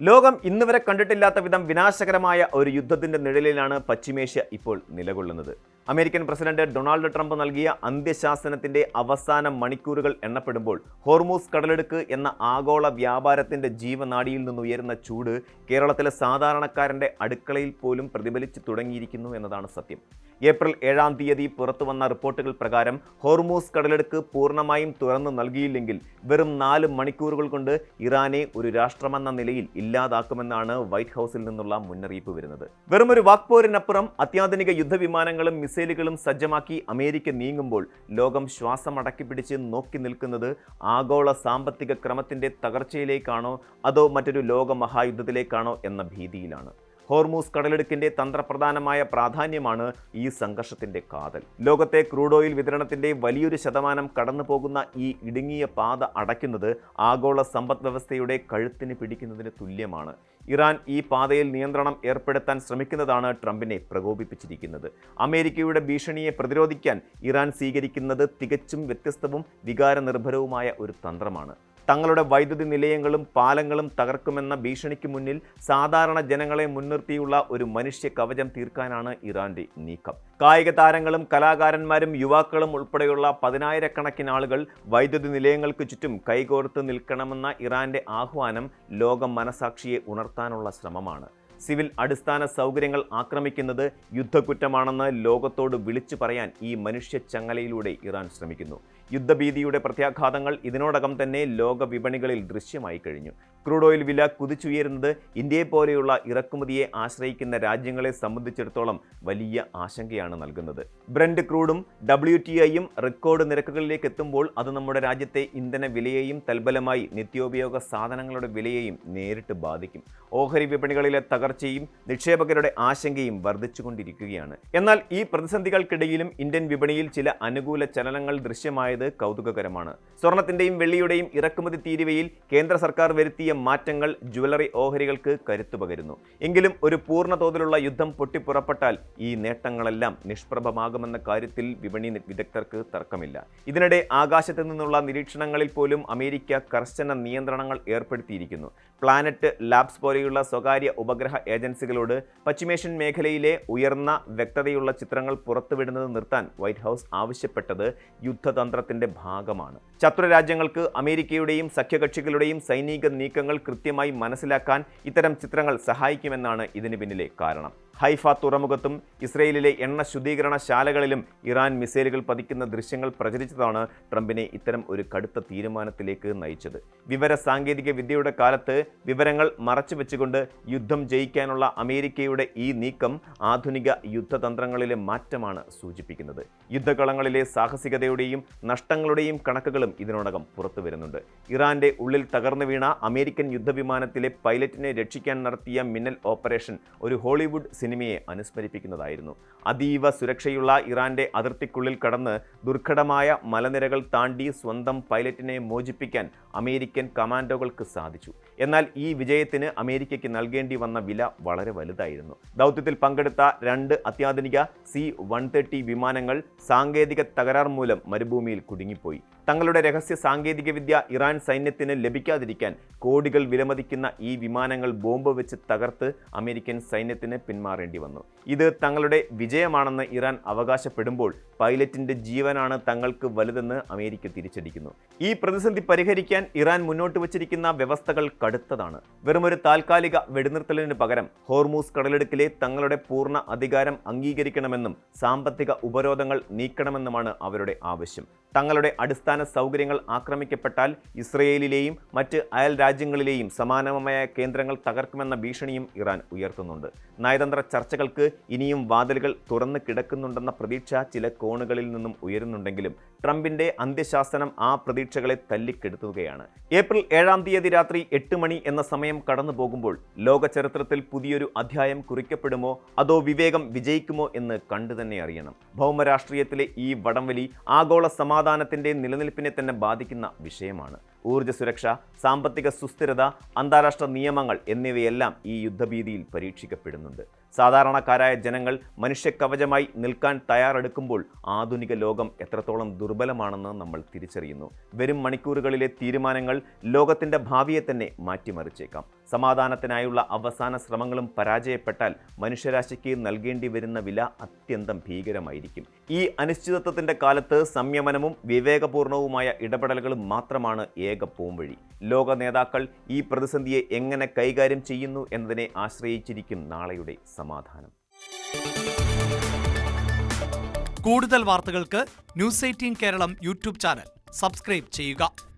ലോകം ഇന്നുവരെ കണ്ടിട്ടില്ലാത്ത വിധം വിനാശകരമായ ഒരു യുദ്ധത്തിന്റെ നിഴലിലാണ് പശ്ചിമേഷ്യ ഇപ്പോൾ നിലകൊള്ളുന്നത്. അമേരിക്കൻ പ്രസിഡന്റ് ഡൊണാൾഡ് ട്രംപ് നൽകിയ അന്ത്യശാസനത്തിന്റെ അവസാന മണിക്കൂറുകൾ എണ്ണപ്പെടുമ്പോൾ ഹോർമൂസ് കടലെടുക്ക് എന്ന ആഗോള വ്യാപാരത്തിന്റെ ജീവനാഡിയിൽ നിന്നുയരുന്ന ചൂട് കേരളത്തിലെ സാധാരണക്കാരന്റെ അടുക്കളയിൽ പോലും പ്രതിഫലിച്ചു തുടങ്ങിയിരിക്കുന്നു എന്നതാണ് സത്യം. ഏപ്രിൽ 7-ാം തീയതി പുറത്തുവന്ന റിപ്പോർട്ടുകൾ പ്രകാരം ഹോർമൂസ് കടലെടുക്ക് പൂർണ്ണമായും തുറന്നു നൽകിയില്ലെങ്കിൽ വെറും 4 മണിക്കൂറുകൾ കൊണ്ട് ഇറാനെ ഒരു രാഷ്ട്രമെന്ന നിലയിൽ ഇല്ലാതാക്കുമെന്നാണ് വൈറ്റ് ഹൗസിൽ നിന്നുള്ള മുന്നറിയിപ്പ് വരുന്നത്. വെറും ഒരു വാക്പോരിനപ്പുറം അത്യാധുനിക യുദ്ധവിമാനങ്ങളും മിസൈലുകളും സജ്ജമാക്കി അമേരിക്ക നീങ്ങുമ്പോൾ ലോകം ശ്വാസമടക്കിപ്പിടിച്ച് നോക്കി നിൽക്കുന്നത് ആഗോള സാമ്പത്തിക ക്രമത്തിന്റെ തകർച്ചയിലേക്കാണോ അതോ മറ്റൊരു ലോകമഹായുദ്ധത്തിലേക്കാണോ എന്ന ഭീതിയിലാണ്. ഹോർമൂസ് കടലെടുക്കിന്റെ തന്ത്രപ്രധാനമായ പ്രാധാന്യമാണ് ഈ സംഘർഷത്തിന്റെ കാതൽ. ലോകത്തെ ക്രൂഡ് ഓയിൽ വിതരണത്തിന്റെ വലിയൊരു ശതമാനം കടന്നു പോകുന്ന ഈ ഇടുങ്ങിയ പാത അടയ്ക്കുന്നത് ആഗോള സമ്പദ് വ്യവസ്ഥയുടെ കഴുത്തിന് പിടിക്കുന്നതിന് തുല്യമാണ്. ഇറാൻ ഈ പാതയിൽ നിയന്ത്രണം ഏർപ്പെടുത്താൻ ശ്രമിക്കുന്നതാണ് ട്രംപിനെ പ്രകോപിപ്പിച്ചിരിക്കുന്നത്. അമേരിക്കയുടെ ഭീഷണിയെ പ്രതിരോധിക്കാൻ ഇറാൻ സ്വീകരിക്കുന്നത് തികച്ചും വ്യത്യസ്തവും വികാരനിർഭരവുമായ ഒരു തന്ത്രമാണ്. തങ്ങളുടെ വൈദ്യുതി നിലയങ്ങളും പാലങ്ങളും തകർക്കുമെന്ന ഭീഷണിക്ക് മുന്നിൽ സാധാരണ ജനങ്ങളെ മുൻനിർത്തിയുള്ള ഒരു മനുഷ്യ കവചം തീർക്കാനാണ് ഇറാന്റെ നീക്കം. കായിക താരങ്ങളും കലാകാരന്മാരും യുവാക്കളും ഉൾപ്പെടെയുള്ള 10,000-കണക്കിന് ആളുകൾ വൈദ്യുതി നിലയങ്ങൾക്ക് ചുറ്റും കൈകോർത്ത് നിൽക്കണമെന്ന ഇറാന്റെ ആഹ്വാനം ലോക മനസാക്ഷിയെ ഉണർത്താനുള്ള ശ്രമമാണ്. സിവിൽ അടിസ്ഥാന സൗകര്യങ്ങൾ ആക്രമിക്കുന്നത് യുദ്ധക്കുറ്റമാണെന്ന് ലോകത്തോട് വിളിച്ചു പറയാൻ ഈ മനുഷ്യ ചങ്ങലയിലൂടെ ഇറാൻ ശ്രമിക്കുന്നു. യുദ്ധഭീതിയുടെ പ്രത്യാഘാതങ്ങൾ ഇതിനോടകം തന്നെ ലോക വിപണികളിൽ ദൃശ്യമായി കഴിഞ്ഞു. ക്രൂഡ് ഓയിൽ വില കുതിച്ചുയരുന്നത് ഇന്ത്യയെപ്പോലെയുള്ള ഇറക്കുമതിയെ ആശ്രയിക്കുന്ന രാജ്യങ്ങളെ സംബന്ധിച്ചിടത്തോളം വലിയ ആശങ്കയാണ് നൽകുന്നത്. ബ്രന്റ് ക്രൂഡും WTIയും റെക്കോർഡ് നിരക്കുകളിലേക്ക് എത്തുമ്പോൾ അത് നമ്മുടെ രാജ്യത്തെ ഇന്ധന വിലയെയും തൽഫലമായി നിത്യോപയോഗ സാധനങ്ങളുടെ വിലയെയും നേരിട്ട് ബാധിക്കും. ഓഹരി വിപണികളിലെ തകർച്ചയും നിക്ഷേപകരുടെ ആശങ്കയും വർദ്ധിച്ചുകൊണ്ടിരിക്കുകയാണ്. എന്നാൽ ഈ പ്രതിസന്ധികൾക്കിടയിലും ഇന്ത്യൻ വിപണിയിൽ ചില അനുകൂല ചലനങ്ങൾ ദൃശ്യമായത് കൗതുകകരമാണ്. സ്വർണത്തിന്റെയും വെള്ളിയുടെയും ഇറക്കുമതി തീരുവയിൽ കേന്ദ്ര സർക്കാർ വരുത്തിയ മാറ്റങ്ങൾ ജ്വല്ലറി ഓഹരികൾക്ക് കരുത്തു പകരുന്നു. എങ്കിലും ഒരു പൂർണ്ണ തോതിലുള്ള യുദ്ധം പൊട്ടിപ്പുറപ്പെട്ടാൽ ഈ നേട്ടങ്ങളെല്ലാം നിഷ്പ്രഭമാകുമെന്ന കാര്യത്തിൽ വിപണി വിദഗ്ധർക്ക് തർക്കമില്ല. ഇതിനിടെ ആകാശത്ത് നിന്നുള്ള നിരീക്ഷണങ്ങളിൽ പോലും അമേരിക്ക കർശന നിയന്ത്രണങ്ങൾ ഏർപ്പെടുത്തിയിരിക്കുന്നു. പ്ലാനറ്റ് ലാബ്സ് പോലെയുള്ള സ്വകാര്യ ഉപഗ്രഹ ഏജൻസികളോട് പശ്ചിമേഷ്യൻ മേഖലയിലെ ഉയർന്ന വ്യക്തതയുള്ള ചിത്രങ്ങൾ പുറത്തുവിടുന്നത് നിർത്താൻ വൈറ്റ് ഹൗസ് ആവശ്യപ്പെട്ടത് യുദ്ധതന്ത്രത്തിന്റെ ഭാഗമാണ്. ശത്രു രാജ്യങ്ങൾക്ക് അമേരിക്കയുടെയും സഖ്യകക്ഷികളുടെയും സൈനിക നീക്കങ്ങൾ കൃത്യമായി മനസ്സിലാക്കാൻ ഇത്തരം ചിത്രങ്ങൾ സഹായിക്കുമെന്നാണ് ഇതിന് പിന്നിലെ കാരണം. ഹൈഫ തുറമുഖത്തും ഇസ്രയേലിലെ എണ്ണ ശുദ്ധീകരണ ശാലകളിലും ഇറാൻ മിസൈലുകൾ പതിക്കുന്ന ദൃശ്യങ്ങൾ പ്രചരിച്ചതാണ് ട്രംപിനെ ഇത്തരം ഒരു കടുത്ത തീരുമാനത്തിലേക്ക് നയിച്ചത്. വിവര സാങ്കേതിക വിദ്യയുടെ കാലത്ത് വിവരങ്ങൾ മറച്ചുവെച്ചുകൊണ്ട് യുദ്ധം ജയിക്കാനുള്ള അമേരിക്കയുടെ ഈ നീക്കം ആധുനിക യുദ്ധതന്ത്രങ്ങളിലെ മാറ്റമാണ് സൂചിപ്പിക്കുന്നത്. യുദ്ധകളങ്ങളിലെ സാഹസികതയുടെയും നഷ്ടങ്ങളുടെയും കണക്കുകളും ഇതിനോടകം പുറത്തു വരുന്നുണ്ട്. ഇറാന്റെ ഉള്ളിൽ തകർന്നു വീണ അമേരിക്കൻ യുദ്ധവിമാനത്തിലെ പൈലറ്റിനെ രക്ഷിക്കാൻ നടത്തിയ മിന്നൽ ഓപ്പറേഷൻ ഒരു ഹോളിവുഡ് സിനിമയെ അനുസ്മരിപ്പിക്കുന്നതായിരുന്നു. അതീവ സുരക്ഷയുള്ള ഇറാന്റെ അതിർത്തിക്കുള്ളിൽ കടന്ന് ദുർഘടമായ മലനിരകൾ താണ്ടി സ്വന്തം പൈലറ്റിനെ മോചിപ്പിക്കാൻ അമേരിക്കൻ കമാൻഡോകൾക്ക് സാധിച്ചു. എന്നാൽ ഈ വിജയത്തിന് അമേരിക്കയ്ക്ക് നൽകേണ്ടി വന്ന വില വളരെ വലുതായിരുന്നു. ദൗത്യത്തിൽ പങ്കെടുത്ത 2 അത്യാധുനിക C-130 വിമാനങ്ങൾ സാങ്കേതിക തകരാർ മൂലം മരുഭൂമിയിൽ കുടുങ്ങിപ്പോയി. തങ്ങളുടെ രഹസ്യ സാങ്കേതിക വിദ്യ ഇറാൻ സൈന്യത്തിന് ലഭിക്കാതിരിക്കാൻ കോടികൾ വിലമതിക്കുന്ന ഈ വിമാനങ്ങൾ ബോംബ് വെച്ച് തകർത്ത് അമേരിക്കൻ സൈന്യത്തിന് പിന്മാറേണ്ടി വന്നു. ഇത് തങ്ങളുടെ വിജയമാണെന്ന് ഇറാൻ അവകാശപ്പെടുമ്പോൾ പൈലറ്റിന്റെ ജീവനാണ് തങ്ങൾക്ക് വലുതെന്ന് അമേരിക്ക തിരിച്ചടിക്കുന്നു. ഈ പ്രതിസന്ധി പരിഹരിക്കാൻ ഇറാൻ മുന്നോട്ട് വച്ചിരിക്കുന്ന വ്യവസ്ഥകൾ കടുത്തതാണ്. വെറുമൊരു താൽക്കാലിക വെടിനിർത്തലിന് പകരം ഹോർമൂസ് കടലെടുക്കിലെ തങ്ങളുടെ പൂർണ്ണ അധികാരം അംഗീകരിക്കണമെന്നും സാമ്പത്തിക ഉപരോധങ്ങൾ നീക്കണമെന്നുമാണ് അവരുടെ ആവശ്യം. തങ്ങളുടെ അടിസ്ഥാന സൗകര്യങ്ങൾ ആക്രമിക്കപ്പെട്ടാൽ ഇസ്രയേലിലെയും മറ്റ് അയൽ രാജ്യങ്ങളിലെയും സമാനമായ കേന്ദ്രങ്ങൾ തകർക്കുമെന്ന ഭീഷണിയും ഇറാൻ ഉയർത്തുന്നുണ്ട്. നയതന്ത്ര ചർച്ചകൾക്ക് ഇനിയും വാതിലുകൾ തുറന്നു കിടക്കുന്നുണ്ടെന്ന പ്രതീക്ഷ ചില കോണുകളിൽ നിന്നും ഉയരുന്നുണ്ടെങ്കിലും ട്രംപിന്റെ അന്ത്യശാസനം ആ പ്രതീക്ഷകളെ തല്ലിക്കെടുത്തുകയാണ്. ഏപ്രിൽ 7-ാം തീയതി രാത്രി 8 മണി എന്ന സമയം കടന്നു പോകുമ്പോൾ ലോക ചരിത്രത്തിൽ പുതിയൊരു അധ്യായം കുറിക്കപ്പെടുമോ അതോ വിവേകം വിജയിക്കുമോ എന്ന് കണ്ടു തന്നെ അറിയണം. ഭൗമരാഷ്ട്രീയത്തിലെ ഈ വടംവലി ആഗോള സമാധാനത്തിന്റെ നിലനിൽപ്പിനെ തന്നെ ബാധിക്കുന്ന വിഷയമാണ്. ഊർജ്ജ സുരക്ഷ, സാമ്പത്തിക സുസ്ഥിരത, അന്താരാഷ്ട്ര നിയമങ്ങൾ എന്നിവയെല്ലാം ഈ യുദ്ധഭീതിയിൽ പരീക്ഷിക്കപ്പെടുന്നുണ്ട്. സാധാരണക്കാരായ ജനങ്ങൾ മനുഷ്യക്കവചമായി നിൽക്കാൻ തയ്യാറെടുക്കുമ്പോൾ ആധുനിക ലോകം എത്രത്തോളം ദുർബലമാണെന്ന് നമ്മൾ തിരിച്ചറിയുന്നു. വരും മണിക്കൂറുകളിലെ തീരുമാനങ്ങൾ ലോകത്തിൻ്റെ ഭാവിയെ തന്നെ മാറ്റിമറിച്ചേക്കാം. സമാധാനത്തിനായുള്ള അവസാന ശ്രമങ്ങളും പരാജയപ്പെട്ടാൽ മനുഷ്യരാശിക്ക് നൽകേണ്ടി വരുന്ന വില അത്യന്തം ഭീകരമായിരിക്കും. ഈ അനിശ്ചിതത്വത്തിന്റെ കാലത്ത് സംയമനവും വിവേകപൂർണവുമായ ഇടപെടലുകളും മാത്രമാണ് ഏക പോംവഴി. ലോക നേതാക്കൾ ഈ പ്രതിസന്ധിയെ എങ്ങനെ കൈകാര്യം ചെയ്യുന്നു എന്നതിനെ ആശ്രയിച്ചിരിക്കും നാളെയുടെ സമാധാനം. കൂടുതൽ വാർത്തകൾക്ക് news 18 Keralam YouTube channel subscribe ചെയ്യുക.